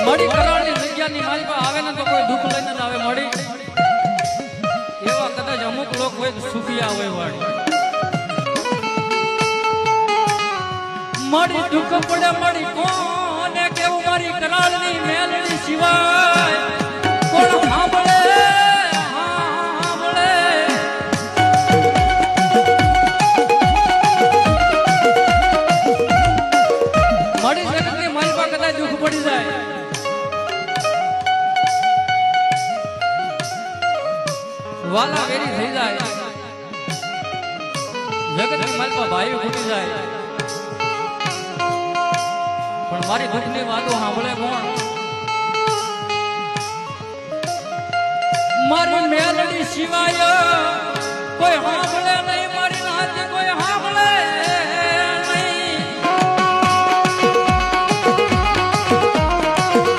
મળી કરાળની જગ્યાની મારી પાસે આવે ને તો કોઈ દુઃખ લઈને જ આવે મળી એવા કદાચ અમુક લોકો હોય સુખિયા હોય વાળી મળી દુઃખ પડે મળી કોને કેવું મારી કરાળની મેલની સિવાય કોણ સાંભળે મળી જગતની મારી પાસે કદાચ દુઃખ પડી જાય વાલા વેરી થઈ જાય જગતની મારી પાસે ભાઈ ફૂટી જાય પણ મારી દુઃખની વાતો સાંભળે કોણ મારી મેલડી સિવાય કોઈ સાંભળે નહીં